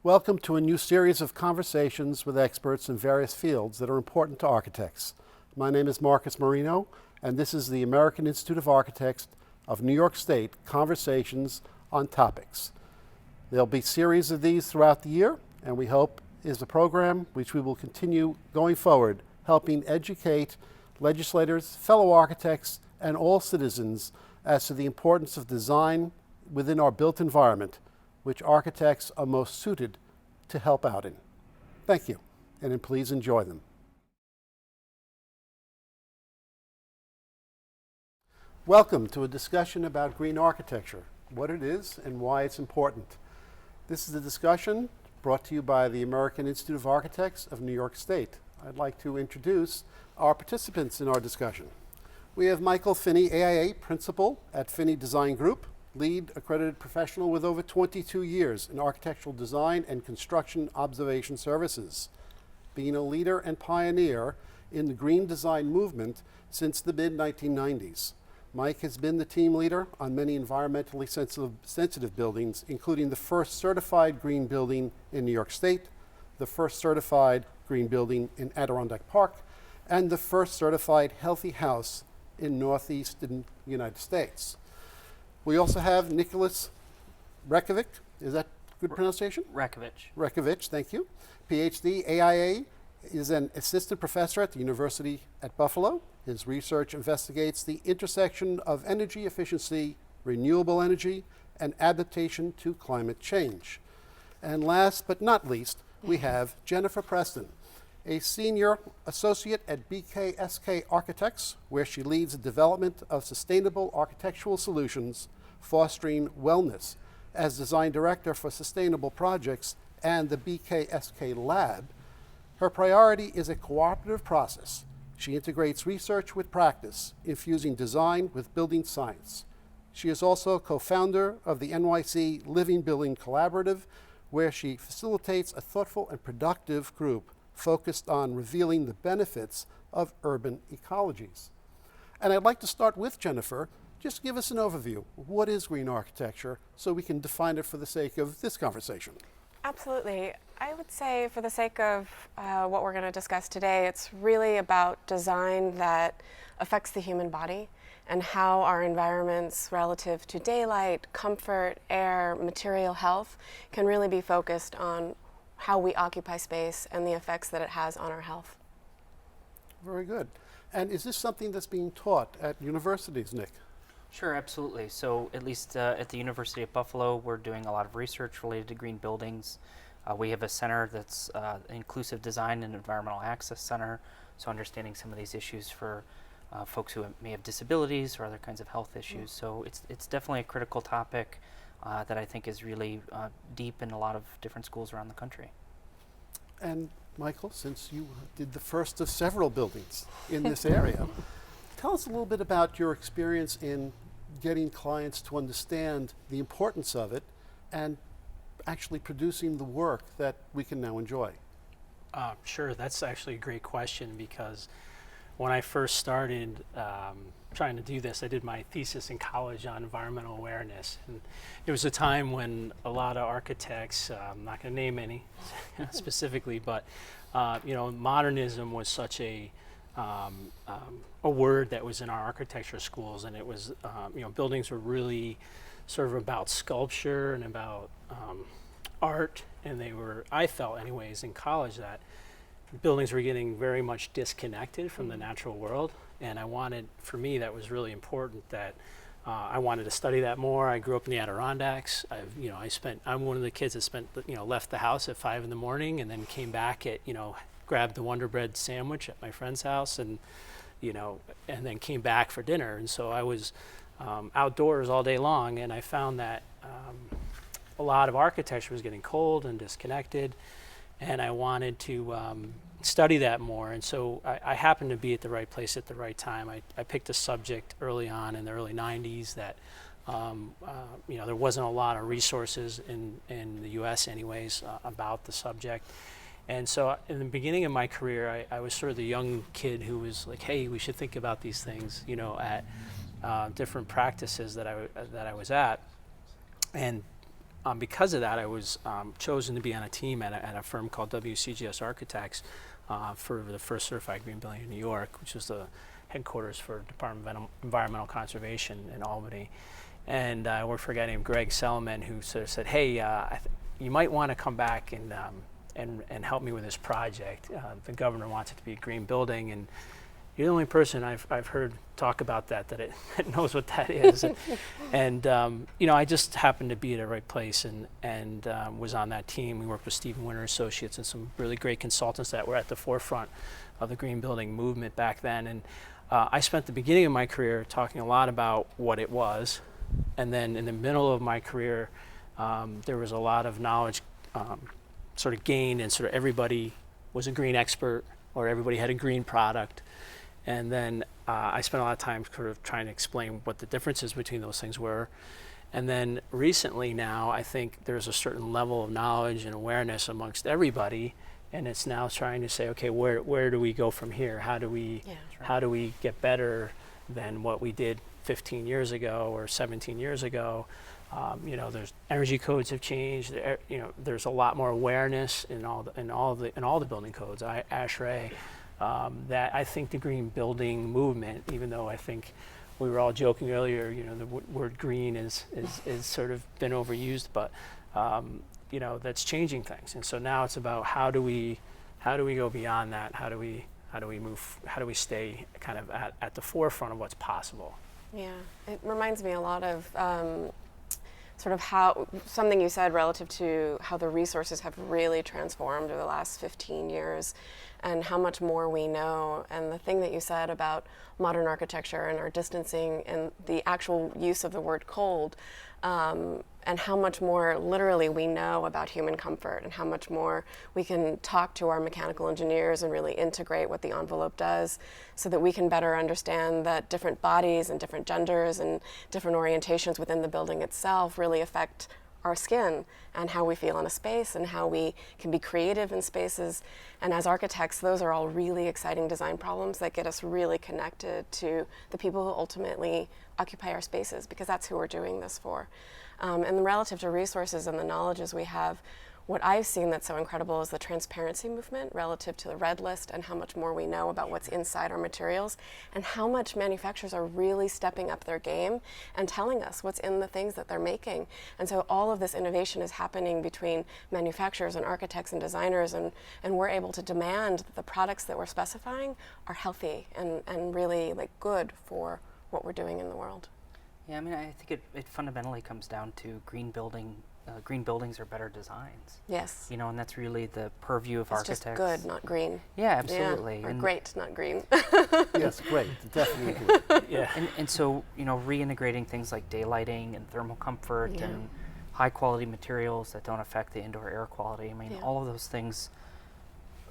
Welcome to a new series of conversations with experts in various fields that are important to architects. My name is Marcus Marino, and this is the American Institute of Architects of New York State Conversations on Topics. There'll be a series of these throughout the year, and we hope is a program which we will continue going forward, helping educate legislators, fellow architects, and all citizens as to the importance of design within our built environment, which architects are most suited to help out in. Thank you, and then please enjoy them. Welcome to a discussion about green architecture, what it is and why it's important. This is a discussion brought to you by the American Institute of Architects of New York State. I'd like to introduce our participants in our discussion. We have Michael Finney, AIA Principal at Finney Design Group, lead accredited professional with over 22 years in architectural design and construction observation services, being a leader and pioneer in the green design movement since the mid-1990s. Mike has been the team leader on many environmentally sensitive buildings, including the first certified green building in New York State, the first certified green building in Adirondack Park, and the first certified healthy house in northeastern United States. We also have Nicholas Rekovic. Is that good pronunciation? Rekovic, thank you. PhD, AIA, is an assistant professor at the University at Buffalo. His research investigates the intersection of energy efficiency, renewable energy, and adaptation to climate change. And last but not least, we have Jennifer Preston, a senior associate at BKSK Architects, where she leads the development of sustainable architectural solutions, fostering wellness as design director for sustainable projects and the BKSK Lab. Her priority is a cooperative process. She integrates research with practice, infusing design with building science. She is also co-founder of the NYC Living Building Collaborative, where she facilitates a thoughtful and productive group focused on revealing the benefits of urban ecologies. And I'd like to start with Jennifer. Just give us an overview. What is green architecture so we can define it for the sake of this conversation? Absolutely. I would say for the sake of what we're going to discuss today, it's really about design that affects the human body and how our environments relative to daylight, comfort, air, material health can really be focused on how we occupy space and the effects that it has on our health. Very good. And is this something that's being taught at universities, Nick? Sure, absolutely. So at least at the University of Buffalo, we're doing a lot of research related to green buildings. We have a center that's an inclusive design and environmental access center, so understanding some of these issues for folks who may have disabilities or other kinds of health issues. So it's definitely a critical topic that I think is really deep in a lot of different schools around the country. And Michael, since you did the first of several buildings in this area, tell us a little bit about your experience in getting clients to understand the importance of it and actually producing the work that we can now enjoy. Sure, that's actually a great question, because when I first started trying to do this, I did my thesis in college on environmental awareness. And it was a time when a lot of architects, I'm not going to name any specifically, but modernism was such a word that was in our architecture schools, and it was, buildings were really sort of about sculpture and about art, and they were, I felt anyways in college, that buildings were getting very much disconnected from the natural world, and I wanted, for me, that was really important, that I wanted to study that more. I grew up in the Adirondacks. I'm one of the kids that left the house at 5 in the morning and then came back at, grabbed the Wonder Bread sandwich at my friend's house and then came back for dinner. And so I was outdoors all day long, and I found that a lot of architecture was getting cold and disconnected, and I wanted to study that more. And so I happened to be at the right place at the right time. I picked a subject early on in the early 90s that there wasn't a lot of resources in the US anyways about the subject. And so in the beginning of my career, I was sort of the young kid who was like, hey, we should think about these things, at different practices that I was at. And because of that, I was chosen to be on a team at a firm called WCGS Architects for the first certified green building in New York, which was the headquarters for Department of Environmental Conservation in Albany. And I worked for a guy named Greg Selman, who sort of said, "Hey, you might want to come back and help me with this project. The governor wants it to be a green building, and you're the only person I've heard talk about that knows what that is." And I just happened to be at the right place and was on that team. We worked with Stephen Winter Associates and some really great consultants that were at the forefront of the green building movement back then. And I spent the beginning of my career talking a lot about what it was, and then in the middle of my career, there was a lot of knowledge sort of gained, and sort of everybody was a green expert or everybody had a green product. And then I spent a lot of time sort of trying to explain what the differences between those things were. And then recently now, I think there's a certain level of knowledge and awareness amongst everybody, and it's now trying to say, okay, where do we go from here? How do we get better than what we did 15 years ago or 17 years ago? There's energy codes have changed. There's a lot more awareness in all the building codes. ASHRAE. That I think the green building movement, even though I think we were all joking earlier, the word green is sort of been overused, but that's changing things. And so now it's about how do we go beyond that? How do we stay kind of at the forefront of what's possible? Yeah, it reminds me a lot of sort of how something you said relative to how the resources have really transformed over the last 15 years and how much more we know. And the thing that you said about modern architecture and our distancing and the actual use of the word cold, and how much more literally we know about human comfort and how much more we can talk to our mechanical engineers and really integrate what the envelope does so that we can better understand that different bodies and different genders and different orientations within the building itself really affect our skin and how we feel in a space and how we can be creative in spaces. And as architects, those are all really exciting design problems that get us really connected to the people who ultimately occupy our spaces, because that's who we're doing this for. And relative to resources and the knowledges we have, what I've seen that's so incredible is the transparency movement relative to the red list and how much more we know about what's inside our materials and how much manufacturers are really stepping up their game and telling us what's in the things that they're making. And so all of this innovation is happening between manufacturers and architects and designers, and we're able to demand that the products that we're specifying are healthy and really good for what we're doing in the world. Yeah, I mean, I think it fundamentally comes down to green buildings are better designs. Yes. And that's really the purview of it's architects. Just good, not green. Yeah, absolutely. Yeah, or great, not green. Yes, great, definitely agree. Yeah. And so, reintegrating things like daylighting and thermal comfort and high quality materials that don't affect the indoor air quality. I mean, all of those things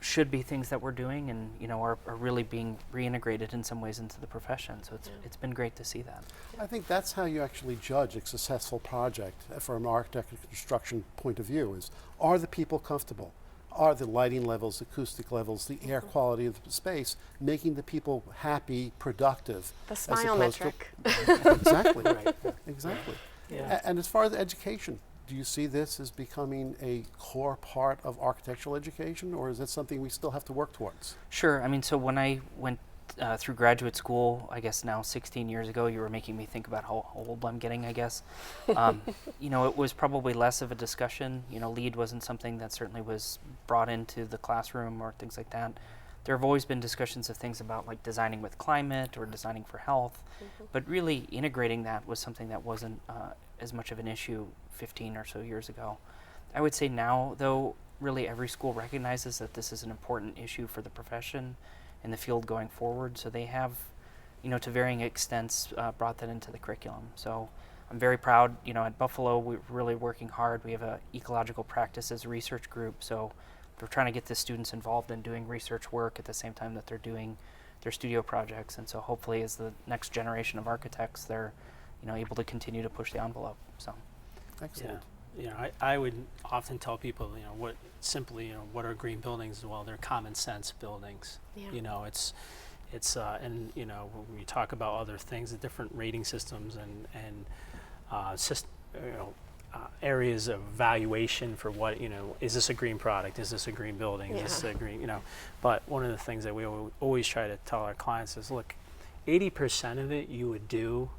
should be things that we're doing and are really being reintegrated in some ways into the profession. So it's been great to see that. I think that's how you actually judge a successful project from an architect and construction point of view is, are the people comfortable? Are the lighting levels, acoustic levels, the air quality of the space making the people happy, productive? The smile metric. Exactly. Right. Exactly. Yeah. And as far as education, do you see this as becoming a core part of architectural education, or is it something we still have to work towards? Sure. I mean, so when I went through graduate school, I guess now 16 years ago, you were making me think about how old I'm getting, I guess. It was probably less of a discussion. LEED wasn't something that certainly was brought into the classroom or things like that. There have always been discussions of things about designing with climate or designing for health, but really integrating that was something that wasn't as much of an issue 15 or so years ago. I would say now, though, really every school recognizes that this is an important issue for the profession and the field going forward, so they have, to varying extents, brought that into the curriculum. So I'm very proud, at Buffalo, we're really working hard. We have a ecological practices research group, so we're trying to get the students involved in doing research work at the same time that they're doing their studio projects, and so hopefully as the next generation of architects, they're able to continue to push the envelope. So Excellent. Yeah. I would often tell people, what are green buildings? Well, they're common sense buildings. Yeah. It's and when we talk about other things, the different rating systems and areas of valuation for what, is this a green product? Is this a green building? Is this a green, but one of the things that we always try to tell our clients is, look, 80% of it you would do,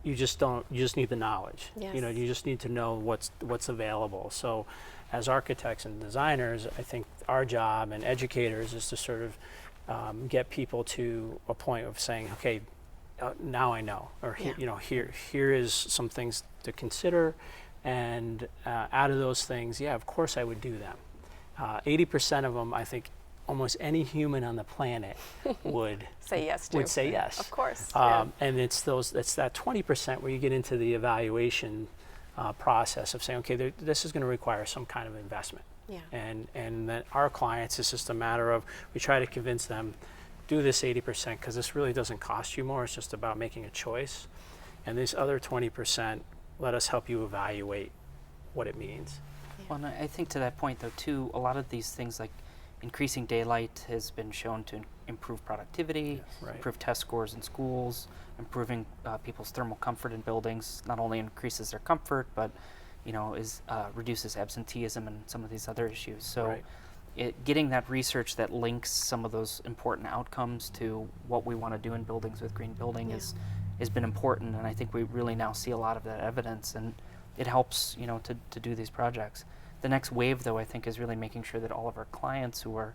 you just need the knowledge. Yes. You just need to know what's available. So as architects and designers, I think our job and educators is to sort of get people to a point of saying, okay, now I know, or here is some things to consider, and out of those things, of course I would do them. 80% of them, I think, almost any human on the planet would say yes to. Would say yes. Of course. And it's that 20% where you get into the evaluation process of saying, okay, this is going to require some kind of investment. Yeah. And then our clients, it's just a matter of, we try to convince them, do this 80% because this really doesn't cost you more. It's just about making a choice. And this other 20%, let us help you evaluate what it means. Well, and I think to that point, though, too, a lot of these things like increasing daylight has been shown to improve productivity, Yes, right. improve test scores in schools, improving people's thermal comfort in buildings. Not only increases their comfort, but reduces absenteeism and some of these other issues. So, Right. Getting that research that links some of those important outcomes to what we want to do in buildings with green building has been important, and I think we really now see a lot of that evidence, and it helps to do these projects. The next wave, though, I think, is really making sure that all of our clients who are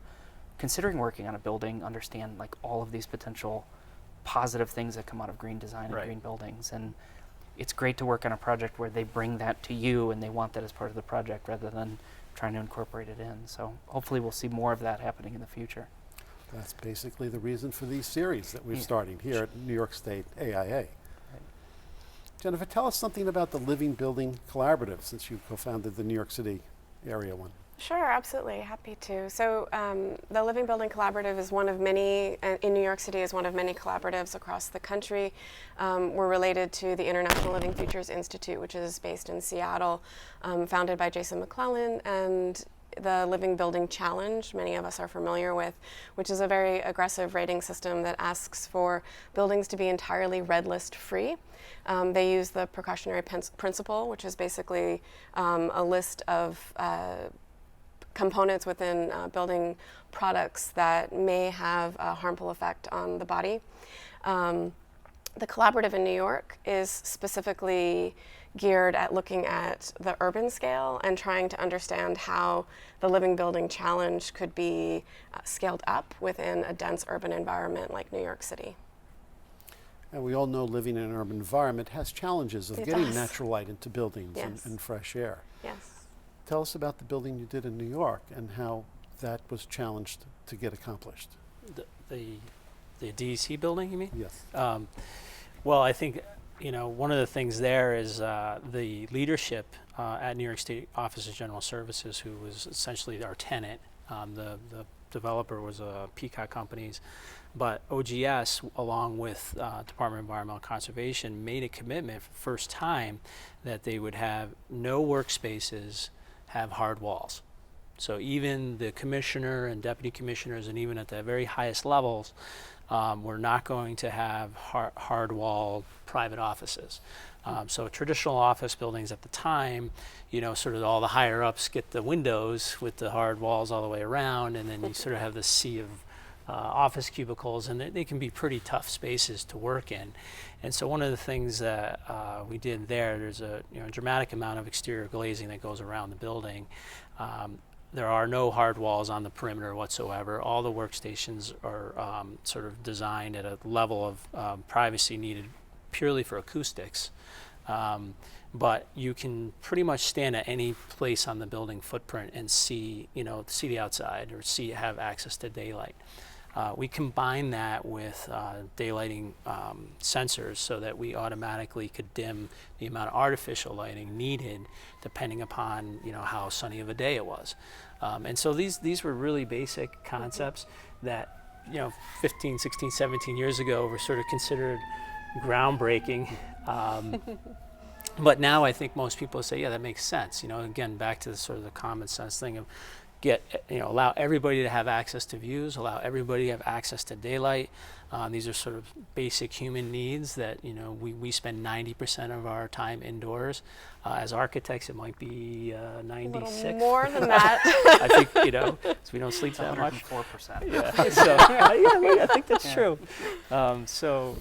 considering working on a building understand like all of these potential positive things that come out of green design and Right. green buildings. And it's great to work on a project where they bring that to you and they want that as part of the project rather than trying to incorporate it in. So hopefully we'll see more of that happening in the future. That's basically the reason for these series that we're starting here at New York State AIA. Jennifer, tell us something about the Living Building Collaborative, since you co-founded the New York City area one. Sure, absolutely, happy to. So the Living Building Collaborative is one of many, in New York City, is one of many collaboratives across the country. We're related to the International Living Futures Institute, which is based in Seattle, founded by Jason McClellan, and the Living Building Challenge, many of us are familiar with, which is a very aggressive rating system that asks for buildings to be entirely red list free. They use the precautionary principle, which is basically a list of components within building products that may have a harmful effect on the body. The collaborative in New York is specifically geared at looking at the urban scale and trying to understand how the Living Building Challenge could be scaled up within a dense urban environment like New York City. And we all know living in an urban environment has challenges of It getting does. natural light into buildings Yes. and fresh air. Yes. Tell us about the building you did in New York and how that was challenged to get accomplished. The DEC building, you mean? Yes. Well, I think, one of the things there is the leadership at New York State Office of General Services, who was essentially our tenant. The developer was Peacock Companies, but OGS, along with Department of Environmental Conservation, made a commitment for the first time that they would have no workspaces have hard walls. So even the commissioner and deputy commissioners, and even at the very highest levels, we're not going to have hard-walled private offices. So traditional office buildings at the time, sort of all the higher-ups get the windows with the hard walls all the way around, and then you sort of have this sea of office cubicles, and they can be pretty tough spaces to work in. And so one of the things that we did there's a dramatic amount of exterior glazing that goes around the building. There are no hard walls on the perimeter whatsoever. All the workstations are sort of designed at a level of privacy needed purely for acoustics. But you can pretty much stand at any place on the building footprint and see the outside or have access to daylight. We combine that with daylighting sensors so that we automatically could dim the amount of artificial lighting needed depending upon how sunny of a day it was. And so these were really basic concepts that 15, 16, 17 years ago were sort of considered groundbreaking. But now I think most people say, yeah, that makes sense. Again, back to the sort of the common sense thing of allow everybody to have access to views, allow everybody to have access to daylight. These are sort of basic human needs that, we spend 90% of our time indoors. As architects, it might be 96. A little more than that. I think, so we don't sleep that much. 104%. Yeah, so, I think that's true. So,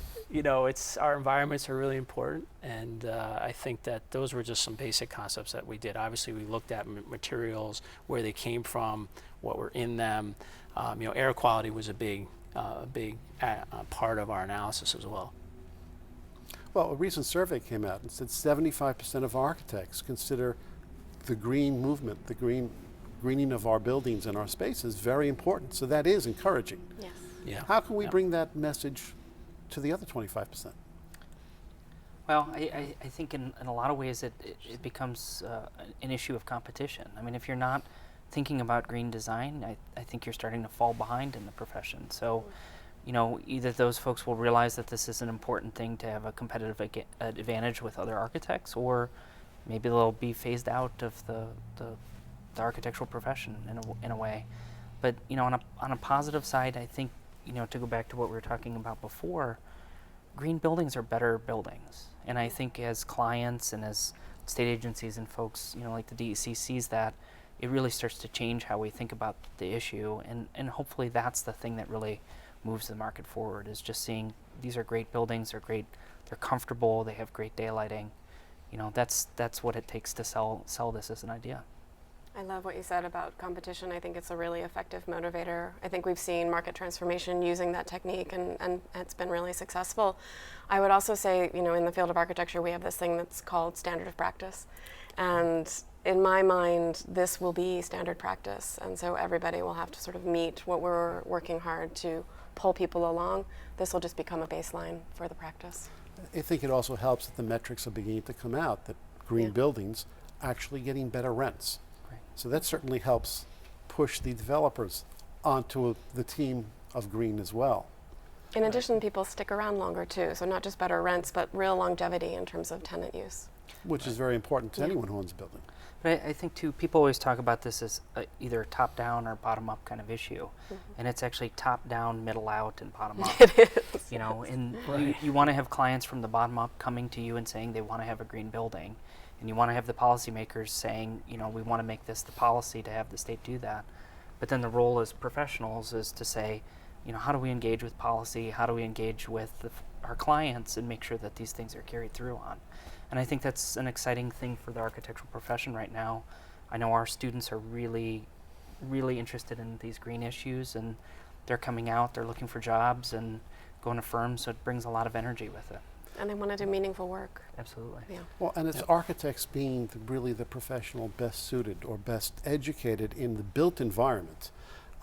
our environments are really important, and I think that those were just some basic concepts that we did. Obviously, we looked at materials, where they came from, what were in them. Air quality was a big part of our analysis as well. Well, a recent survey came out and said 75% of architects consider the green movement, the greening of our buildings and our spaces very important. So that is encouraging. Yes. Yeah. How can we bring that message to the other 25%? Well, I think in a lot of ways it becomes an issue of competition. I mean, if you're not thinking about green design, I think you're starting to fall behind in the profession. So, either those folks will realize that this is an important thing to have a competitive advantage with other architects, or maybe they'll be phased out of the architectural profession in a way. But, on a positive side, I think, to go back to what we were talking about before, green buildings are better buildings. And I think as clients and as state agencies and folks, like the DEC sees that, it really starts to change how we think about the issue. And hopefully that's the thing that really moves the market forward, is just seeing these are great buildings, they're great, they're comfortable, they have great daylighting. That's what it takes to sell this as an idea. I love what you said about competition. I think it's a really effective motivator. I think we've seen market transformation using that technique, and it's been really successful. I would also say, in the field of architecture, we have this thing that's called standard of practice. And in my mind, this will be standard practice. And so everybody will have to sort of meet what we're working hard to pull people along. This will just become a baseline for the practice. I think it also helps that the metrics are beginning to come out, that green buildings actually getting better rents. So that certainly helps push the developers onto the team of green as well. In addition, people stick around longer too, so not just better rents, but real longevity in terms of tenant use. Which is very important to anyone who owns a building. But I think too, people always talk about this as either a top-down or bottom-up kind of issue, and it's actually top-down, middle-out, and bottom-up. It is. And you want to have clients from the bottom up coming to you and saying they want to have a green building. And you want to have the policymakers saying, we want to make this the policy to have the state do that. But then the role as professionals is to say, how do we engage with policy? How do we engage with our clients and make sure that these things are carried through on? And I think that's an exciting thing for the architectural profession right now. I know our students are really, really interested in these green issues, and they're coming out, they're looking for jobs and going to firms, so it brings a lot of energy with it. And they want to do meaningful work. Absolutely. Yeah. Well, and it's architects being really the professional best suited or best educated in the built environment.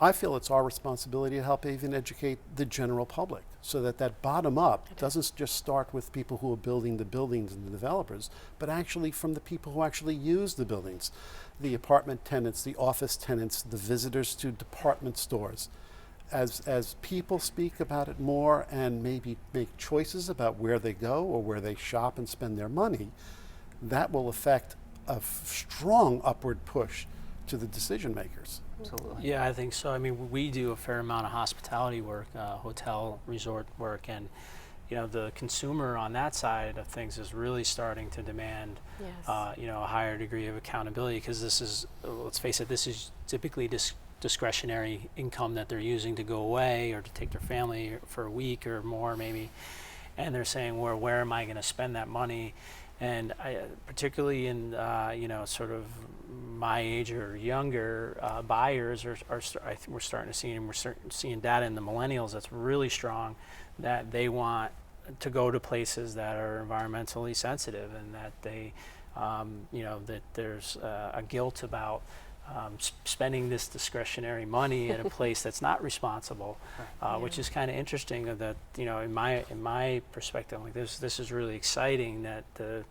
I feel it's our responsibility to help even educate the general public, so that bottom up doesn't just start with people who are building the buildings and the developers, but actually from the people who actually use the buildings, the apartment tenants, the office tenants, the visitors to department stores. As people speak about it more and maybe make choices about where they go or where they shop and spend their money, that will affect a strong upward push to the decision makers. Absolutely. Yeah, I think so. I mean, we do a fair amount of hospitality work, hotel, resort work, and the consumer on that side of things is really starting to demand, Yes. a higher degree of accountability, because this is, let's face it, this is typically discretionary income that they're using to go away or to take their family for a week or more maybe, and they're saying, where am I going to spend that money? And particularly in sort of my age or younger buyers we're starting to see, and we're seeing data in the millennials that's really strong, that they want to go to places that are environmentally sensitive, and that they that there's a guilt about spending this discretionary money at a place that's not responsible, which is kind of interesting. That in my perspective, like this is really exciting that the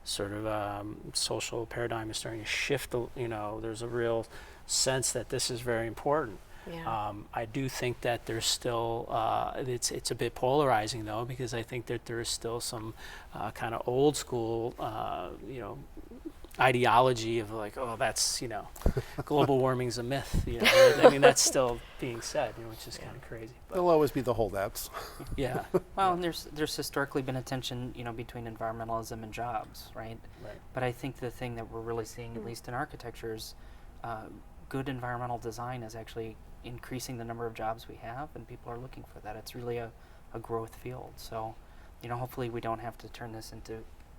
sort of social paradigm is starting to shift. There's a real sense that this is very important. Yeah. I do think that there's still it's a bit polarizing though, because I think that there is still some kind of old school ideology of like, oh, that's, global warming's a myth. I mean, that's still being said, which is kind of crazy. But There'll always be the holdouts. yeah. Well, and there's historically been a tension, between environmentalism and jobs, right? Right. But I think the thing that we're really seeing, at least in architecture, is good environmental design is actually increasing the number of jobs we have, and people are looking for that. It's really a growth field. So, hopefully we don't have to turn this into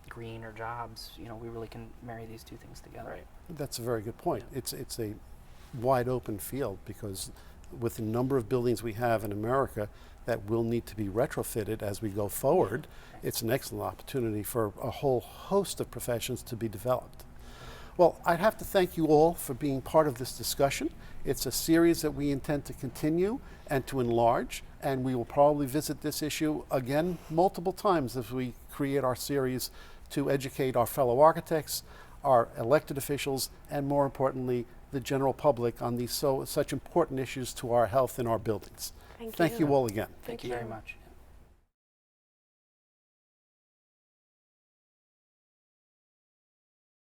green or jobs. We really can marry these two things together. Right. That's a very good point. It's a wide open field, because with the number of buildings we have in America that will need to be retrofitted as we go forward, it's an excellent opportunity for a whole host of professions to be developed. Well, I'd have to thank you all for being part of this discussion. It's a series that we intend to continue and to enlarge, and we will probably visit this issue again multiple times as we create our series to educate our fellow architects, our elected officials, and more importantly, the general public on these such important issues to our health in our buildings. Thank Thank you all again. Thank you very much.